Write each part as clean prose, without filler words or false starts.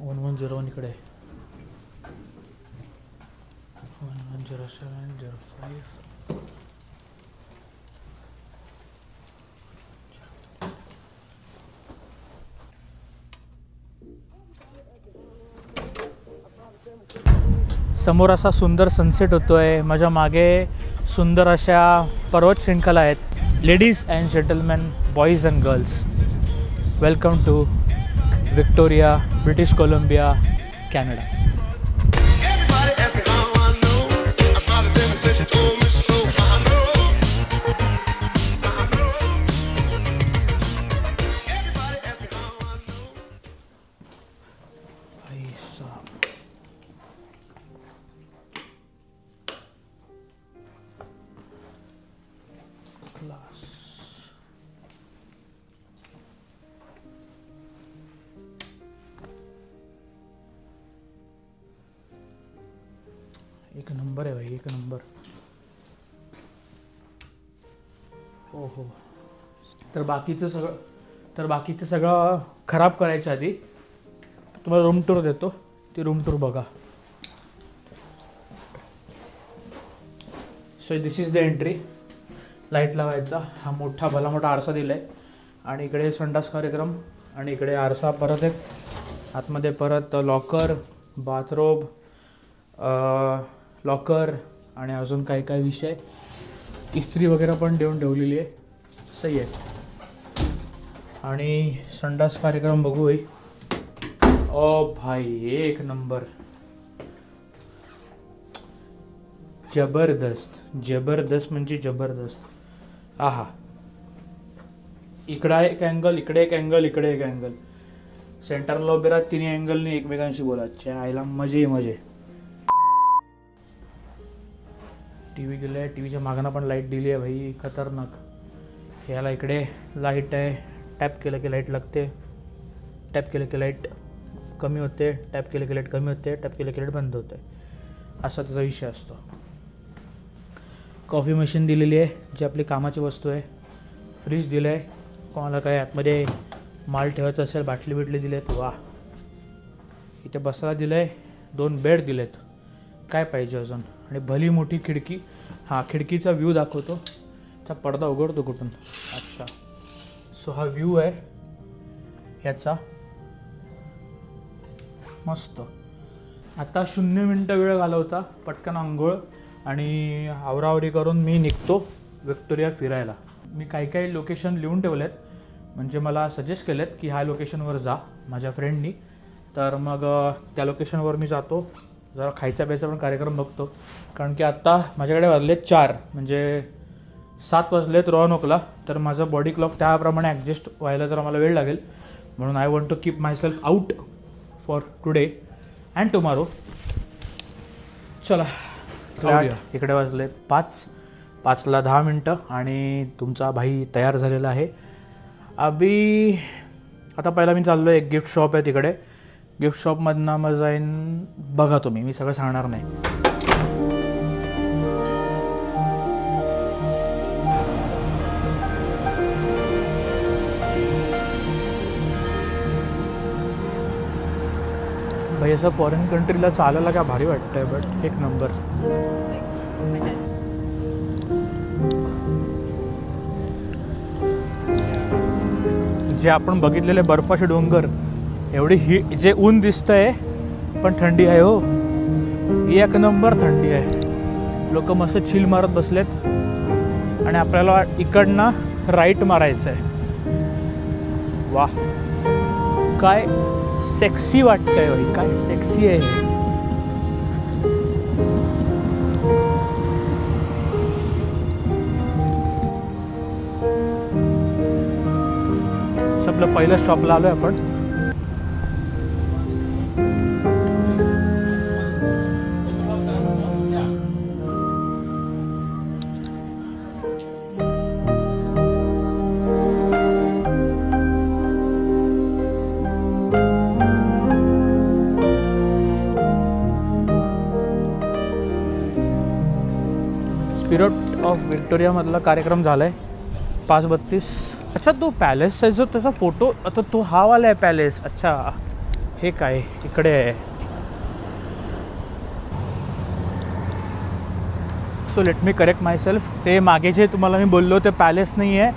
(1101) इकडे 110705. समोर असा सुंदर सनसेट होतोय. माझ्या मागे सुंदर अशा पर्वत शृंखला आहेत. Ladies and gentleman, boys and girls, welcome to Victoria, British Columbia, Canada. एक नंबर आहे भाई, एक नंबर. हो हो. तर बाकीचं सगळं खराब करायच्या आधी तुम्हाला रूम टूर देतो. ती रूम टूर बघा. So this is the entry. Light लावायचा हा मोठा भला मोठा आरसा दिला आहे आणि इकडे संडास कार्यक्रम आणि इकडे आरसा, परत एक आतमध्ये परत लॉकर, बाथरोब, लॉकर आणि अजून काही काही विषय. इस्त्री वगैरे पण देऊन ठेवलेली आहे. सही आहे. आणि संडास कार्यक्रम बघू भाई. ओ भाई एक नंबर, जबरदस्त जबरदस्त म्हणजे जबरदस्त. आहा, इकडे एक अँगल, इकडे एक अँगल, इकडे एक अँगल. सेंटरला उभे राहत तिन्ही अँगलनी एकमेकांशी बोलायचे. आईला मजे मजे. टीव्ही दिलं आहे. टीव्हीच्या मागणं पण लाईट दिली आहे भाई, खतरनाक. ह्याला इकडे लाईट आहे. टॅप केलं की लाईट लागते, टॅप केलं की लाईट कमी होते, टॅप केलं की लाईट कमी होते, टॅप केलं की लाईट बंद होते. असा त्याचा विषय असतो. कॉफी मशीन दिलेली आहे जी आपली कामाची वस्तू आहे. फ्रीज दिलं आहे, कोणाला काय आतमध्ये माल ठेवायचा असेल, बाटली बिटली दिले आहेत. वा. इथे बसायला दिलं आहे. 2 बेड दिलेत. काय पाहिजे अजून. आणि भली मोठी खिडकी. हा खिडकीचा व्ह्यू दाखवतो. त्या पडदा उघडतो कुठून. अच्छा, सो हा व्ह्यू आहे ह्याचा. मस्त. आता 0 मिनटं वेळ घालवता, पटकन आंघोळ आणि आवरावरी करून मी निघतो विक्टोरिया फिरायला. मी काही लोकेशन लिहून ठेवले आहेत, म्हणजे मला सजेस्ट केलेत की ह्या लोकेशनवर जा माझ्या फ्रेंडनी. तर मग त्या लोकेशनवर मी जातो. जरा खायचा प्यायचा पण कार्यक्रम बघतो, कारण की आत्ता माझ्याकडे वाजलेत 4, म्हणजे 7 वाजलेत रॉनोकला. तर माझं बॉडी क्लॉक त्याप्रमाणे ॲडजस्ट व्हायला जरा मला वेळ लागेल. म्हणून I want to keep myself out for today and tomorrow. चला इकडे वाजले 5ला 10 मिनटं आणि तुमचा भाई तयार झालेला आहे. आता पहिला मी चाललो आहे. एक गिफ्ट शॉप आहे तिकडे. गिफ्ट शॉपमधनं मग जाईन. बघा तुम्ही, मी सगळं सांगणार नाही. भाई असं फॉरेन कंट्रीला चालायला काय भारी वाटतंय. बट एक नंबर. जे आपण बघितलेले बर्फाचे डोंगर, एवढी जे ऊन दिसतंय पण थंडी आहे. हो, एक नंबर थंडी आहे. लोक मस्त चिल मारत बसलेत आणि आपल्याला इकडनं राईट मारायचं आहे. वा, काय सेक्सी वाटतंय भाई, काय सेक्सी आहे. आपलं पहिलं स्टॉपला आलोय आपण. स्पिरिट ऑफ व्हिक्टोरियामधला कार्यक्रम झाला आहे 5:32. अच्छा तो पॅलेस आहे जो त्याचा फोटो, आता तो हा वाला आहे पॅलेस. अच्छा हे काय इकडे आहे. सो लेट मी करेक्ट माय सेल्फ. ते मागे जे तुम्हाला मी बोललो ते पॅलेस नाही आहे,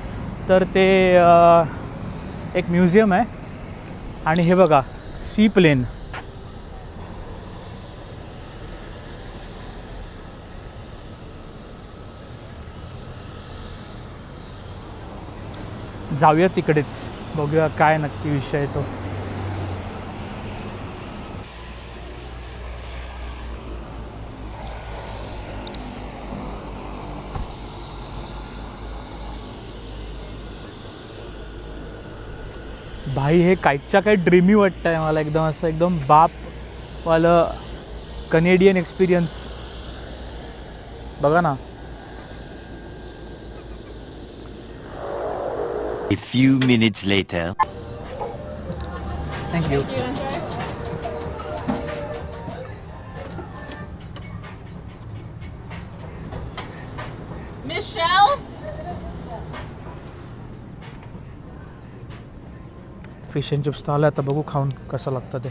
तर ते एक म्युझियम आहे. आणि हे बघा सी प्लेन. जाऊया तिकडेच, बघूया काय नक्की विषय आहे तो. भाई हे काहीच्या काही ड्रीमी वाटतं आहे मला, एकदम असं एकदम बापवालं कनेडियन एक्सपिरियन्स. बघा ना. A few minutes later. Thank you. Michelle? Fish and chips तर आलं, आता बघू खाऊन कसं लागतं ते.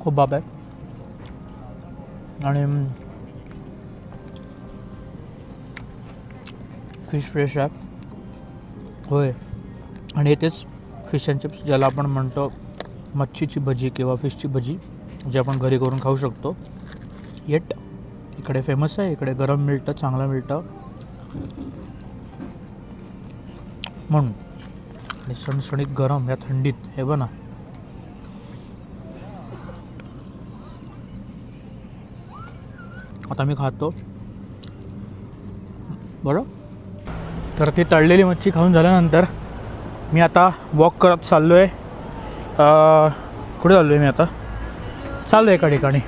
खूप बाब आहे. आणि फिश फ्रेश आहे होय. आणि इथेच फिश अँड चिप्स ज्याला आपण म्हणतो मच्छीची भजी किंवा फिशची भजी, जे आपण घरी करून खाऊ शकतो. येट इकडे फेमस आहे. इकडे गरम मिळतं, चांगलं मिळतं म्हणून. आणि सणसणीत गरम या थंडीत हे बघ ना. आता मी खातो बरं. तर ती तळलेली मच्छी खाऊन झाल्यानंतर मी आता वॉक करत चाललो आहे. कुठे चाललो आहे मी आता? चाललो आहे एका ठिकाणी.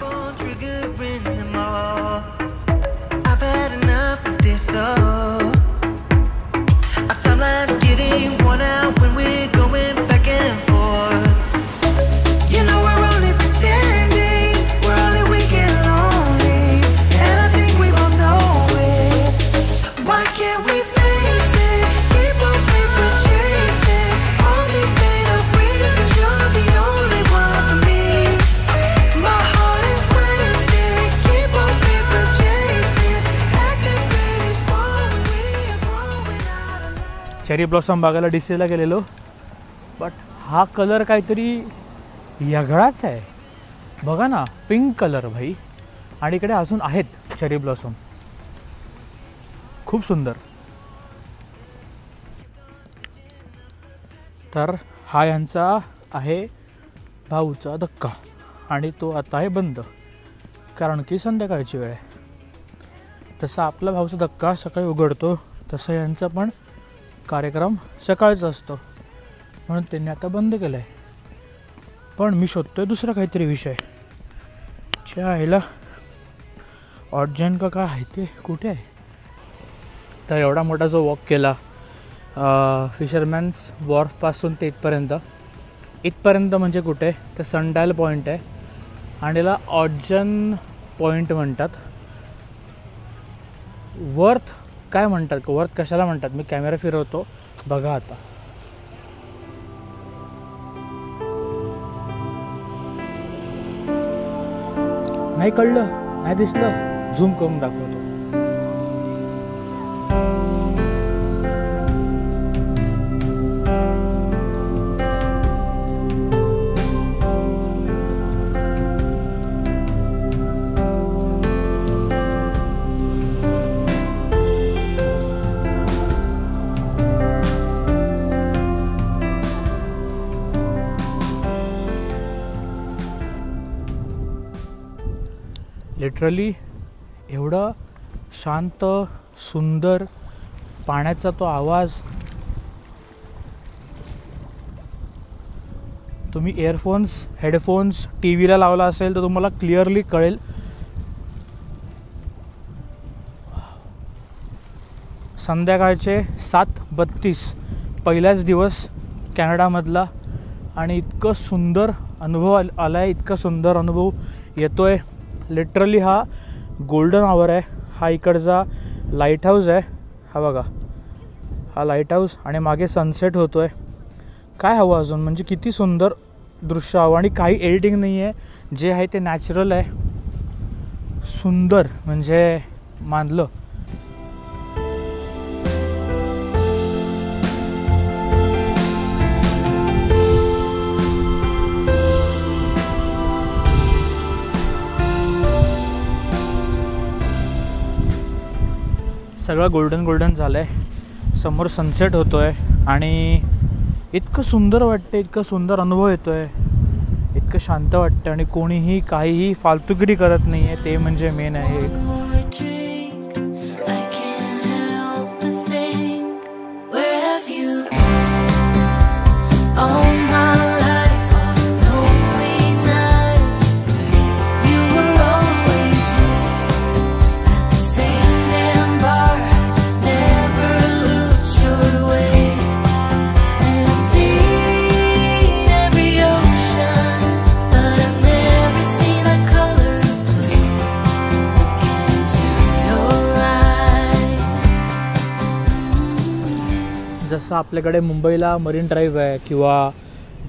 चेरी ब्लॉसम बघायला DCला गेलेलो, बट हा कलर काहीतरी वेगळाच आहे. बघा ना, पिंक कलर भाई. आणि इकडे अजून आहेत चेरी ब्लॉसम, खूप सुंदर. तर हा यांचा आहे भाऊचा धक्का, आणि तो आता आहे बंद कारण की संध्याकाळची वेळ आहे. तसा आपला भाऊचा धक्का सकाळी उघडतो, तसं यांचा पण कार्यक्रम सकाळचा असतो, म्हणून त्यांनी आता बंद केलं आहे. पण मी शोधतोय दुसरा काहीतरी विषय. ह्याला ऑडजन का काय आहे ते कुठे आहे? तर एवढा मोठा जो वॉक केला फिशरमॅन्स वॉर्फपासून ते इथपर्यंत म्हणजे कुठे? तर सनडायल पॉईंट आहे आणि याला ऑडजन पॉईंट म्हणतात. वर्थ काय म्हणतात, वर्थ कशाला म्हणतात? मी कॅमेरा फिरवतो बघा आता. नाही कळलं, नाही दिसलं, झूम करून दाखवतो. लिटरली एवढं शांत सुंदर पाण्याचा तो आवाज. तुम्ही इयरफोन्स हेडफोन्स TV ला लावला असेल तर तुम्हाला क्लिअरली कळेल. संध्याकाळचे 7:32 पहिलाच दिवस कॅनडामधला आणि इतकं सुंदर अनुभव आला आहे, इतका सुंदर अनुभव येतो आहे. लिटरली हा गोल्डन आवर आहे. हा इकडचा लाईट हाऊस आहे, हा बघा हा लाईट हाऊस, आणि मागे सनसेट होतो आहे. काय हवं अजून, म्हणजे किती सुंदर दृश्य हवं. आणि काही एडिटिंग नाही आहे, जे आहे ते नॅचरल आहे. सुंदर म्हणजे मानलं. सगळं गोल्डन झालं आहे. समोर सनसेट होतो आहे आणि इतकं सुंदर वाटतं, इतकं सुंदर अनुभव येतो आहे, इतकं शांत वाटतं. आणि कोणीही काहीही फालतुगिरी करत नाही आहे, ते म्हणजे मेन आहे. जसं आपल्याकडे मुंबईला मरीन ड्राईव्ह आहे किंवा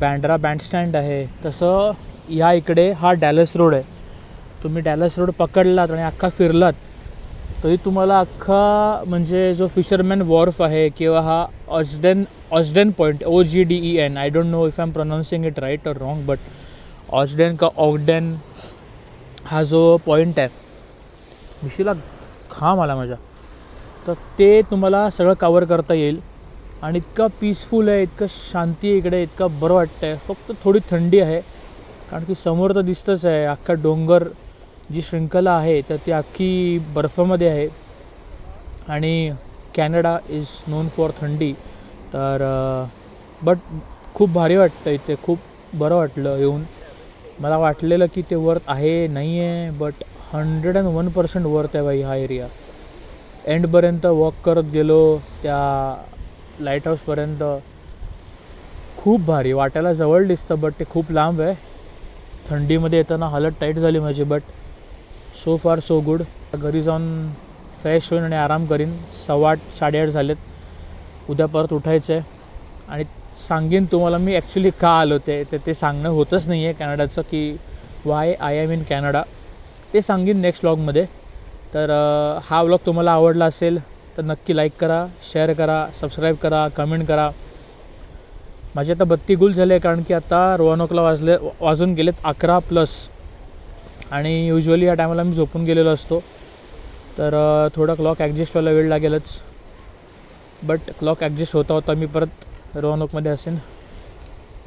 बँड्रा बँडस्टँड आहे, तसं ह्या इकडे हा डॅलस रोड आहे. तुम्ही डॅलस रोड पकडलात आणि अख्खा फिरलात तरी तुम्हाला अख्खा म्हणजे जो फिशरमॅन वॉर्फ आहे किंवा हा Ogden point, OGDEN, I don't know if I am pronouncing it right और रॉंग, बट ऑस्डेन का ऑगडेन हा जो पॉईंट आहे, मिशीला खांब आला माझ्या, तर ते तुम्हाला सगळं कवर करता येईल. आणि इतका पीसफुल आहे, इतकं शांती आहे इकडे, इतकं बरं वाटतं आहे. फक्त थोडी थंडी आहे, कारण की समोर तर दिसतंच आहे अख्खा डोंगर, जी शृंखला आहे तर ती अख्खी बर्फामध्ये आहे. आणि कॅनडा इज नोन फॉर थंडी. तर बट खूप भारी वाटतं इथे, खूप बरं वाटलं येऊन. मला वाटलेलं की ते वर्थ आहे नाही आहे, बट 101% वर्थ आहे बाई हा एरिया. एंडपर्यंत वॉक करत गेलो त्या लाईट हाऊसपर्यंत. खूप भारी वाटायला जवळ दिसतं, बट ते खूप लांब आहे. थंडीमध्ये येताना हालत टाईट झाली माझी, बट सो फार सो गुड. घरी जाऊन फ्रेश होईन आणि आराम करीन. 8:15 8:30 झालेत. उद्या परत उठायचं आहे. आणि सांगेन तुम्हाला मी ॲक्च्युली का आलो ते सांगणं होतच नाही आहे कॅनडाचं, की why I am in Canada. ते सांगेन नेक्स्ट व्लॉगमध्ये. तर हा व्लॉग तुम्हाला आवडला असेल तर नक्की लाईक करा, शेअर करा, सबस्क्राईब करा, कमेंट करा. माझे आता 32 गुल झाले, कारण की आता रोवानोकला वाजून गेलेत 11+. आणि युजली ह्या टायमाला मी झोपून गेलेलो असतो, तर थोडा क्लॉक ॲडजस्ट व्हायला वेळ लागेलच. बट क्लॉक ॲडजस्ट होता मी परत रोवानोकमध्ये असेन.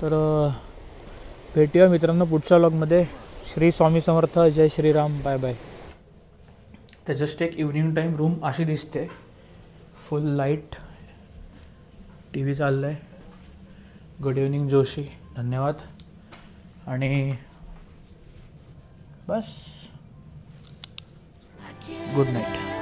तर भेटूया मित्रांनो पुढच्या व्लॉगमध्ये. श्री स्वामी समर्थ, जय श्रीराम, बाय बाय. तर जस्ट एक इव्हनिंग टाईम रूम अशी दिसते, फुल लाईट, टी व्ही चाललं आहे. गुड इव्हनिंग जोशी, धन्यवाद. आणि बस, गुड नाईट.